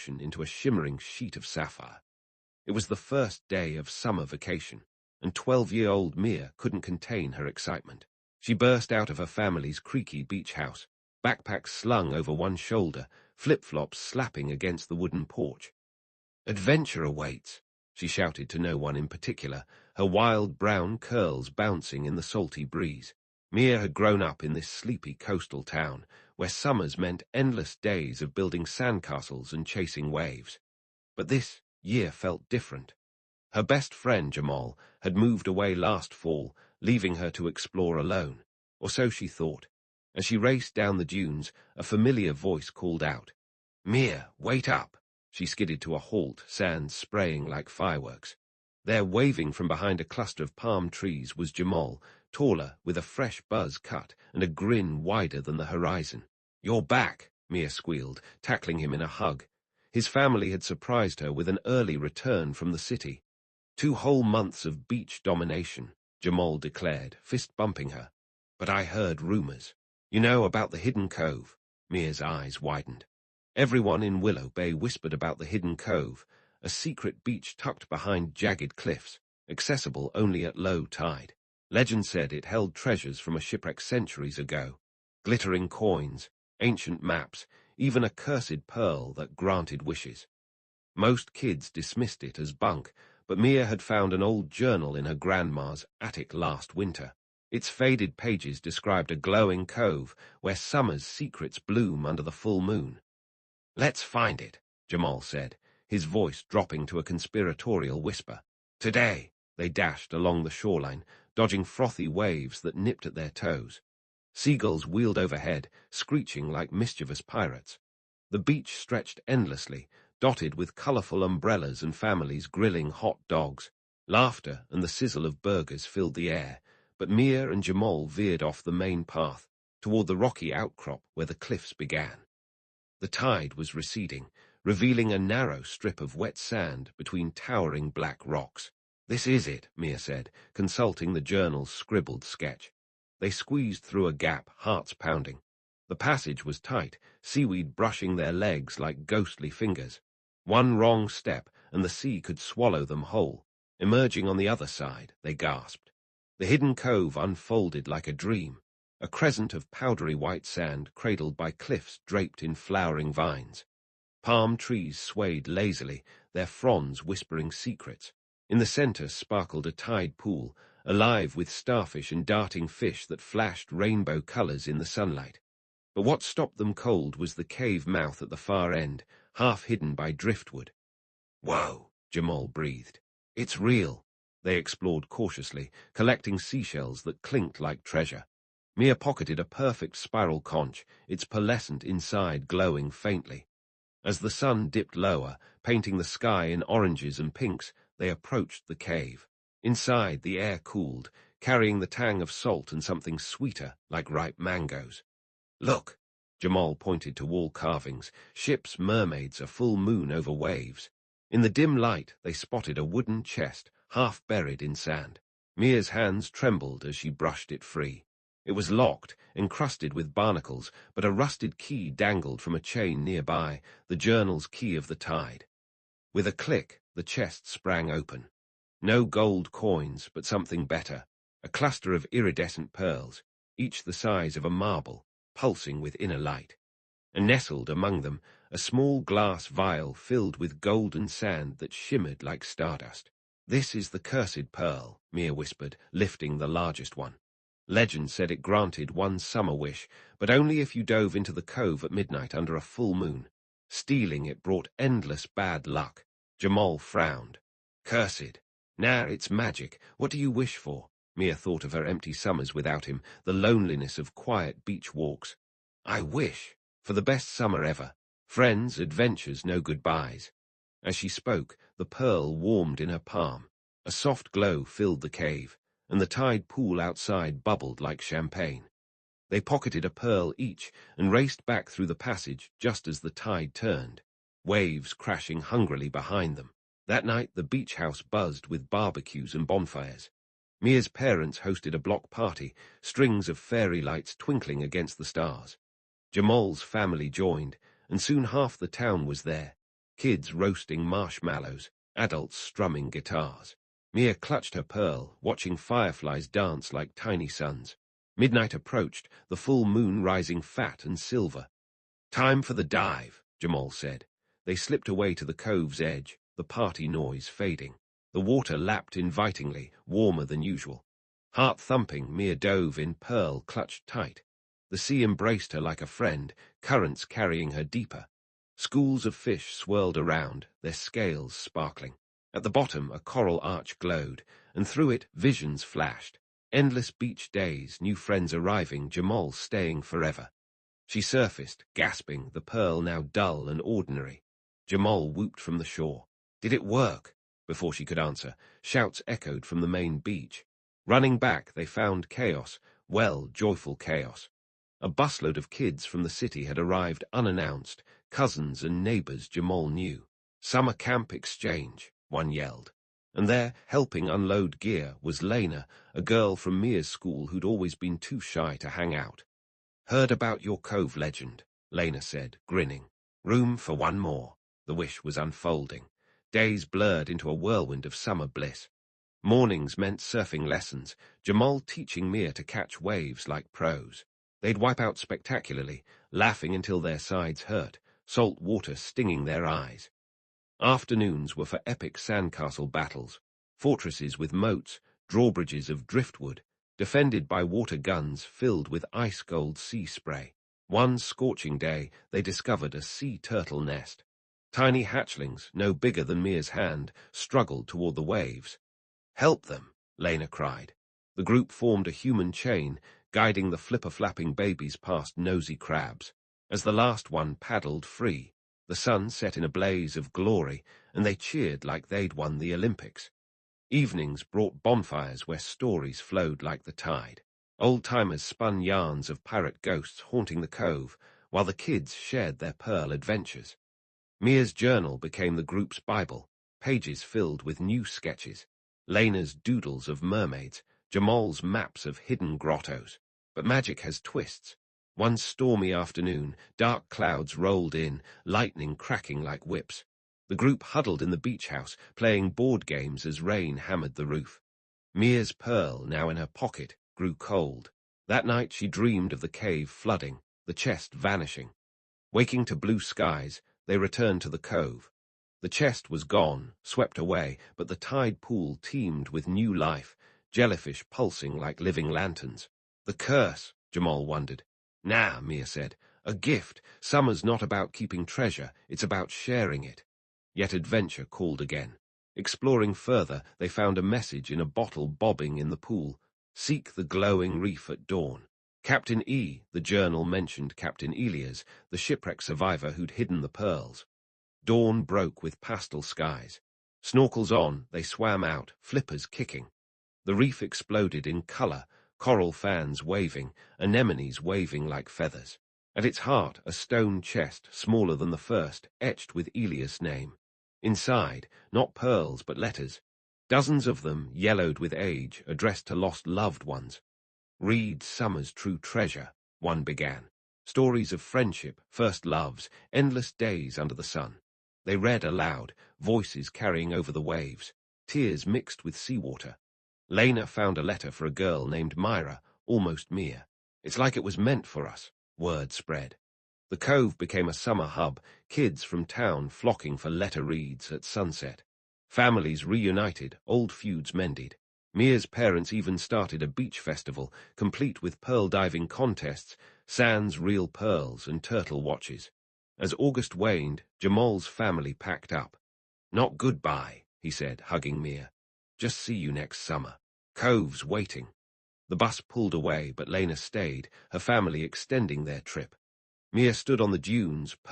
ocean into a shimmering sheet of sapphire. It was the first day of summer vacation, and 12-year-old Mia couldn't contain her excitement. She burst out of her family's creaky beach house, backpack slung over one shoulder, flip-flops slapping against the wooden porch. "Adventure awaits," she shouted to no one in particular, her wild brown curls bouncing in the salty breeze. Mia had grown up in this sleepy coastal town, where summers meant endless days of building sandcastles and chasing waves. But this year felt different. Her best friend, Jamal, had moved away last fall, leaving her to explore alone, or so she thought. As she raced down the dunes, a familiar voice called out, "Mia, wait up!" She skidded to a halt, sand spraying like fireworks. There, waving from behind a cluster of palm trees, was Jamal, taller, with a fresh buzz cut and a grin wider than the horizon. "You're back," Mia squealed, tackling him in a hug. His family had surprised her with an early return from the city. 2 whole months of beach domination, Jamal declared, fist-bumping her. "But I heard rumors. You know about the Hidden Cove?" Mia's eyes widened. Everyone in Willow Bay whispered about the Hidden Cove, a secret beach tucked behind jagged cliffs, accessible only at low tide. Legend said it held treasures from a shipwreck centuries ago, glittering coins, ancient maps, even a cursed pearl that granted wishes. Most kids dismissed it as bunk, but Mia had found an old journal in her grandma's attic last winter. Its faded pages described a glowing cove where summer's secrets bloom under the full moon. "Let's find it," Jamal said, his voice dropping to a conspiratorial whisper. "Today." They dashed along the shoreline, dodging frothy waves that nipped at their toes. Seagulls wheeled overhead, screeching like mischievous pirates. The beach stretched endlessly, dotted with colorful umbrellas and families grilling hot dogs. Laughter and the sizzle of burgers filled the air, but Mia and Jamal veered off the main path, toward the rocky outcrop where the cliffs began. The tide was receding, revealing a narrow strip of wet sand between towering black rocks. "This is it," Mia said, consulting the journal's scribbled sketch. They squeezed through a gap, hearts pounding. The passage was tight, seaweed brushing their legs like ghostly fingers. One wrong step, and the sea could swallow them whole. Emerging on the other side, they gasped. The Hidden Cove unfolded like a dream, a crescent of powdery white sand cradled by cliffs draped in flowering vines. Palm trees swayed lazily, their fronds whispering secrets. In the center sparkled a tide pool, alive with starfish and darting fish that flashed rainbow colors in the sunlight. But what stopped them cold was the cave mouth at the far end, half hidden by driftwood. "Whoa," Jamal breathed. "It's real." They explored cautiously, collecting seashells that clinked like treasure. Mia pocketed a perfect spiral conch, its pearlescent inside glowing faintly. As the sun dipped lower, painting the sky in oranges and pinks, they approached the cave. Inside, the air cooled, carrying the tang of salt and something sweeter, like ripe mangoes. "Look," Jamal pointed to wall carvings, ships, mermaids, a full moon over waves. In the dim light, they spotted a wooden chest, half buried in sand. Mia's hands trembled as she brushed it free. It was locked, encrusted with barnacles, but a rusted key dangled from a chain nearby, the journal's key of the tide. With a click, the chest sprang open. No gold coins, but something better, a cluster of iridescent pearls, each the size of a marble, pulsing with inner light. And nestled among them, a small glass vial filled with golden sand that shimmered like stardust. "This is the cursed pearl," Mia whispered, lifting the largest one. Legend said it granted one summer wish, but only if you dove into the cove at midnight under a full moon. Stealing it brought endless bad luck. Jamal frowned. "Cursed. Nah, it's magic. What do you wish for?" Mia thought of her empty summers without him, the loneliness of quiet beach walks. "I wish for the best summer ever. Friends, adventures, no goodbyes." As she spoke, the pearl warmed in her palm. A soft glow filled the cave, and the tide pool outside bubbled like champagne. They pocketed a pearl each and raced back through the passage just as the tide turned, waves crashing hungrily behind them. That night the beach house buzzed with barbecues and bonfires. Mia's parents hosted a block party, strings of fairy lights twinkling against the stars. Jamal's family joined, and soon half the town was there. kids roasting marshmallows, adults strumming guitars. Mia clutched her pearl, watching fireflies dance like tiny suns. Midnight approached, the full moon rising fat and silver. "Time for the dive," Jamal said. They slipped away to the cove's edge, the party noise fading. The water lapped invitingly, warmer than usual. Heart thumping, Mia dove in, pearl clutched tight. The sea embraced her like a friend, currents carrying her deeper. Schools of fish swirled around, their scales sparkling. At the bottom, a coral arch glowed, and through it, visions flashed. Endless beach days, new friends arriving, Jamal staying forever. She surfaced, gasping, the pearl now dull and ordinary. Jamal whooped from the shore. "Did it work?" Before she could answer, shouts echoed from the main beach. Running back, they found chaos, joyful chaos. A busload of kids from the city had arrived unannounced, cousins and neighbors Jamal knew. "Summer camp exchange," one yelled. And there, helping unload gear, was Lena, a girl from Mia's school who'd always been too shy to hang out. "Heard about your cove legend," Lena said, grinning. "Room for one more." The wish was unfolding. Days blurred into a whirlwind of summer bliss. Mornings meant surfing lessons, Jamal teaching Mia to catch waves like pros. They'd wipe out spectacularly, laughing until their sides hurt, salt water stinging their eyes. Afternoons were for epic sandcastle battles, fortresses with moats, drawbridges of driftwood, defended by water guns filled with ice-gold sea spray. One scorching day, they discovered a sea turtle nest. Tiny hatchlings, no bigger than Mia's hand, struggled toward the waves. "Help them," Lena cried. The group formed a human chain, guiding the flipper-flapping babies past nosy crabs. As the last one paddled free, the sun set in a blaze of glory, and they cheered like they'd won the Olympics. Evenings brought bonfires where stories flowed like the tide. Old-timers spun yarns of pirate ghosts haunting the cove, while the kids shared their pearl adventures. Mia's journal became the group's Bible, pages filled with new sketches. Lena's doodles of mermaids, Jamal's maps of hidden grottos. But magic has twists. One stormy afternoon, dark clouds rolled in, lightning cracking like whips. The group huddled in the beach house, playing board games as rain hammered the roof. Mia's pearl, now in her pocket, grew cold. That night she dreamed of the cave flooding, the chest vanishing. Waking to blue skies, they returned to the cove. The chest was gone, swept away, but the tide pool teemed with new life, jellyfish pulsing like living lanterns. "The curse," Jamal wondered. "Nah," Mia said. "A gift. Summer's not about keeping treasure, it's about sharing it." Yet adventure called again. Exploring further, they found a message in a bottle bobbing in the pool. "Seek the glowing reef at dawn." Captain E, the journal mentioned Captain Elias, the shipwreck survivor who'd hidden the pearls. Dawn broke with pastel skies. Snorkels on, they swam out, flippers kicking. The reef exploded in color, coral fans waving, anemones waving like feathers. At its heart, a stone chest, smaller than the first, etched with Elias' name. Inside, not pearls but letters. Dozens of them, yellowed with age, addressed to lost loved ones. "Read summer's true treasure," one began. Stories of friendship, first loves, endless days under the sun. They read aloud, voices carrying over the waves, tears mixed with seawater. Lena found a letter for a girl named Myra, almost Mia. "It's like it was meant for us," word spread. The cove became a summer hub, kids from town flocking for letter reads at sunset. Families reunited, old feuds mended. Mia's parents even started a beach festival, complete with pearl diving contests, sans real pearls, and turtle watches. As August waned, Jamal's family packed up. "Not goodbye," he said, hugging Mia. "Just see you next summer. Cove's waiting." The bus pulled away, but Lena stayed, her family extending their trip. Mia stood on the dunes,